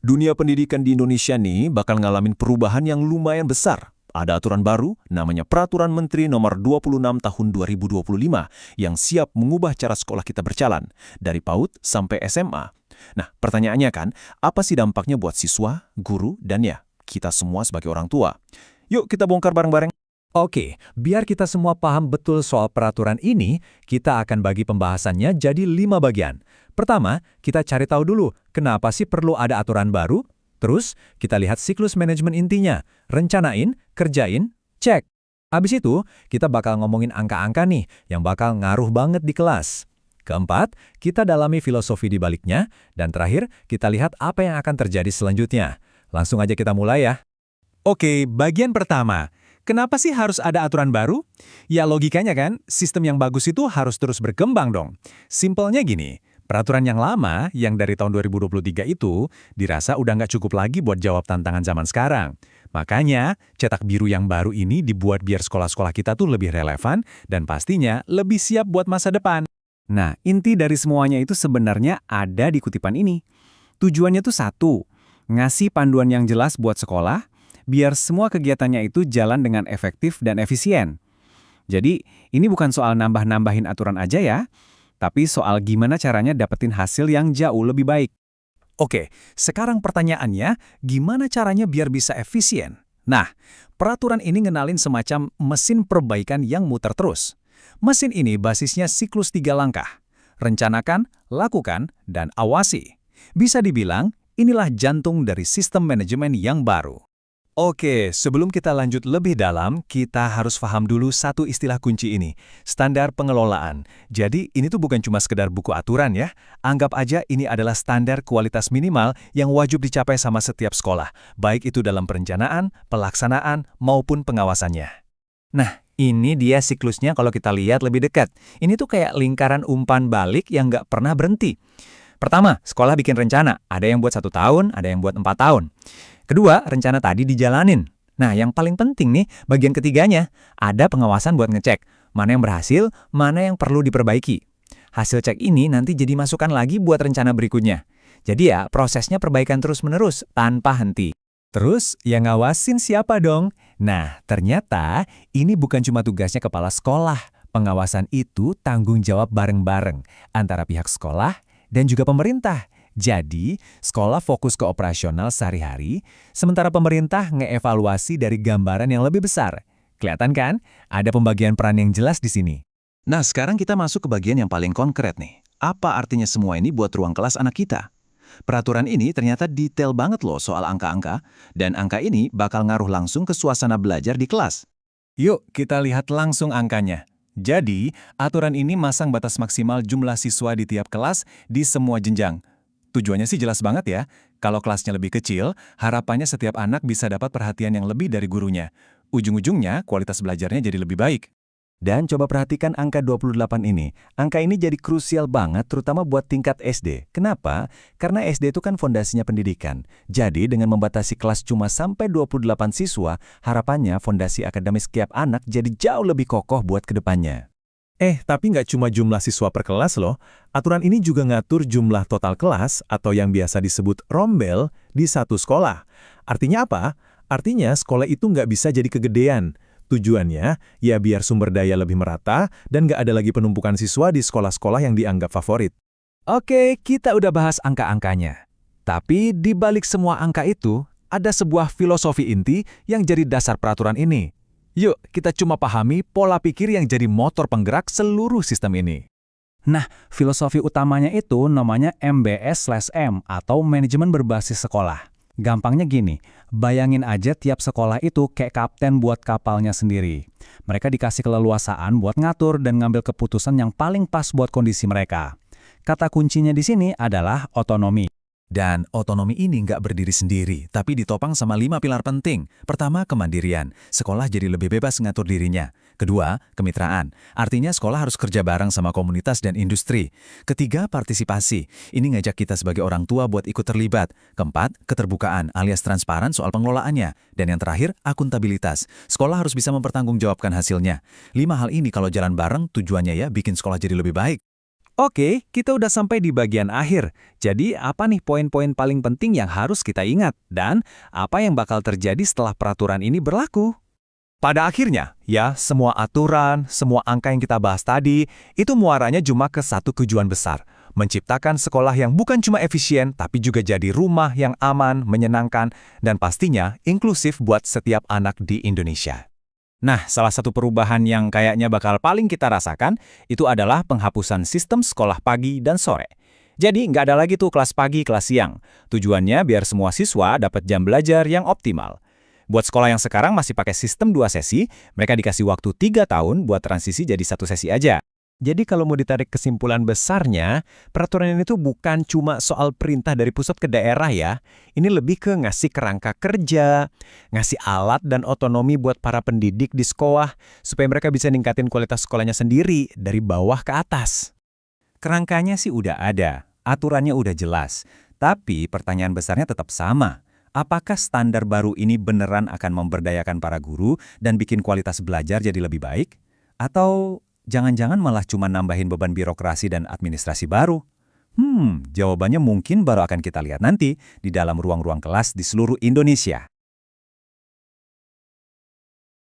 Dunia pendidikan di Indonesia nih bakal ngalamin perubahan yang lumayan besar. Ada aturan baru, namanya Peraturan Menteri Nomor 26 Tahun 2025, yang siap mengubah cara sekolah kita berjalan, dari PAUD sampai SMA. Nah, pertanyaannya kan, apa sih dampaknya buat siswa, guru, dan ya, kita semua sebagai orang tua? Yuk kita bongkar bareng-bareng. Oke, biar kita semua paham betul soal peraturan ini, kita akan bagi pembahasannya jadi 5 bagian. Pertama, kita cari tahu dulu kenapa sih perlu ada aturan baru. Terus, kita lihat siklus manajemen intinya, rencanain, kerjain, cek. Abis itu, kita bakal ngomongin angka-angka nih yang bakal ngaruh banget di kelas. Keempat, kita dalami filosofi di baliknya. Dan terakhir, kita lihat apa yang akan terjadi selanjutnya. Langsung aja kita mulai ya. Oke, bagian pertama. Kenapa sih harus ada aturan baru? Ya logikanya kan, sistem yang bagus itu harus terus berkembang dong. Simpelnya gini, peraturan yang lama, yang dari tahun 2023 itu, dirasa udah nggak cukup lagi buat jawab tantangan zaman sekarang. Makanya, cetak biru yang baru ini dibuat biar sekolah-sekolah kita tuh lebih relevan dan pastinya lebih siap buat masa depan. Nah, inti dari semuanya itu sebenarnya ada di kutipan ini. Tujuannya tuh satu, ngasih panduan yang jelas buat sekolah, biar semua kegiatannya itu jalan dengan efektif dan efisien. Jadi, ini bukan soal nambah-nambahin aturan aja ya, tapi soal gimana caranya dapetin hasil yang jauh lebih baik. Oke, sekarang pertanyaannya, gimana caranya biar bisa efisien? Nah, peraturan ini ngenalin semacam mesin perbaikan yang muter terus. Mesin ini basisnya siklus 3 langkah. Rencanakan, lakukan, dan awasi. Bisa dibilang, inilah jantung dari sistem manajemen yang baru. Oke, sebelum kita lanjut lebih dalam, kita harus paham dulu satu istilah kunci ini, standar pengelolaan. Jadi, ini tuh bukan cuma sekedar buku aturan ya. Anggap aja ini adalah standar kualitas minimal yang wajib dicapai sama setiap sekolah, baik itu dalam perencanaan, pelaksanaan, maupun pengawasannya. Nah, ini dia siklusnya kalau kita lihat lebih dekat. Ini tuh kayak lingkaran umpan balik yang nggak pernah berhenti. Pertama, sekolah bikin rencana. Ada yang buat 1 tahun, ada yang buat 4 tahun. Kedua, rencana tadi dijalanin. Nah, yang paling penting nih, bagian ketiganya, ada pengawasan buat ngecek. Mana yang berhasil, mana yang perlu diperbaiki. Hasil cek ini nanti jadi masukan lagi buat rencana berikutnya. Jadi ya, prosesnya perbaikan terus-menerus, tanpa henti. Terus, yang ngawasin siapa dong? Nah, ternyata ini bukan cuma tugasnya kepala sekolah. Pengawasan itu tanggung jawab bareng-bareng antara pihak sekolah dan juga pemerintah. Jadi, sekolah fokus ke operasional sehari-hari, sementara pemerintah ngeevaluasi dari gambaran yang lebih besar. Kelihatan kan? Ada pembagian peran yang jelas di sini. Nah, sekarang kita masuk ke bagian yang paling konkret nih. Apa artinya semua ini buat ruang kelas anak kita? Peraturan ini ternyata detail banget loh soal angka-angka, dan angka ini bakal ngaruh langsung ke suasana belajar di kelas. Yuk, kita lihat langsung angkanya. Jadi, aturan ini masang batas maksimal jumlah siswa di tiap kelas di semua jenjang. Tujuannya sih jelas banget ya. Kalau kelasnya lebih kecil, harapannya setiap anak bisa dapat perhatian yang lebih dari gurunya. Ujung-ujungnya, kualitas belajarnya jadi lebih baik. Dan coba perhatikan angka 28 ini. Angka ini jadi krusial banget terutama buat tingkat SD. Kenapa? Karena SD itu kan fondasinya pendidikan. Jadi dengan membatasi kelas cuma sampai 28 siswa, harapannya fondasi akademis setiap anak jadi jauh lebih kokoh buat kedepannya. Tapi nggak cuma jumlah siswa per kelas loh. Aturan ini juga ngatur jumlah total kelas atau yang biasa disebut rombel di satu sekolah. Artinya apa? Artinya sekolah itu nggak bisa jadi kegedean. Tujuannya, ya biar sumber daya lebih merata dan nggak ada lagi penumpukan siswa di sekolah-sekolah yang dianggap favorit. Oke, kita udah bahas angka-angkanya. Tapi di balik semua angka itu, ada sebuah filosofi inti yang jadi dasar peraturan ini. Yuk, kita cuma pahami pola pikir yang jadi motor penggerak seluruh sistem ini. Nah, filosofi utamanya itu namanya MBS/M atau manajemen berbasis sekolah. Gampangnya gini, bayangin aja tiap sekolah itu kayak kapten buat kapalnya sendiri. Mereka dikasih keleluasaan buat ngatur dan ngambil keputusan yang paling pas buat kondisi mereka. Kata kuncinya di sini adalah otonomi. Dan otonomi ini nggak berdiri sendiri, tapi ditopang sama 5 pilar penting. Pertama, kemandirian. Sekolah jadi lebih bebas ngatur dirinya. Kedua, kemitraan. Artinya sekolah harus kerja bareng sama komunitas dan industri. Ketiga, partisipasi. Ini ngajak kita sebagai orang tua buat ikut terlibat. Keempat, keterbukaan alias transparan soal pengelolaannya. Dan yang terakhir, akuntabilitas. Sekolah harus bisa mempertanggungjawabkan hasilnya. 5 hal ini kalau jalan bareng, tujuannya ya bikin sekolah jadi lebih baik. Oke, kita udah sampai di bagian akhir. Jadi, apa nih poin-poin paling penting yang harus kita ingat? Dan apa yang bakal terjadi setelah peraturan ini berlaku? Pada akhirnya, ya, semua aturan, semua angka yang kita bahas tadi, itu muaranya cuma ke satu tujuan besar. Menciptakan sekolah yang bukan cuma efisien, tapi juga jadi rumah yang aman, menyenangkan, dan pastinya inklusif buat setiap anak di Indonesia. Nah, salah satu perubahan yang kayaknya bakal paling kita rasakan itu adalah penghapusan sistem sekolah pagi dan sore. Jadi, nggak ada lagi tuh kelas pagi, kelas siang. Tujuannya biar semua siswa dapat jam belajar yang optimal. Buat sekolah yang sekarang masih pakai sistem 2 sesi, mereka dikasih waktu 3 tahun buat transisi jadi 1 sesi aja. Jadi kalau mau ditarik kesimpulan besarnya, peraturan ini tuh bukan cuma soal perintah dari pusat ke daerah ya. Ini lebih ke ngasih kerangka kerja, ngasih alat dan otonomi buat para pendidik di sekolah, supaya mereka bisa ningkatin kualitas sekolahnya sendiri dari bawah ke atas. Kerangkanya sih udah ada, aturannya udah jelas. Tapi pertanyaan besarnya tetap sama. Apakah standar baru ini beneran akan memberdayakan para guru dan bikin kualitas belajar jadi lebih baik? Atau jangan-jangan malah cuma nambahin beban birokrasi dan administrasi baru? Jawabannya mungkin baru akan kita lihat nanti di dalam ruang-ruang kelas di seluruh Indonesia.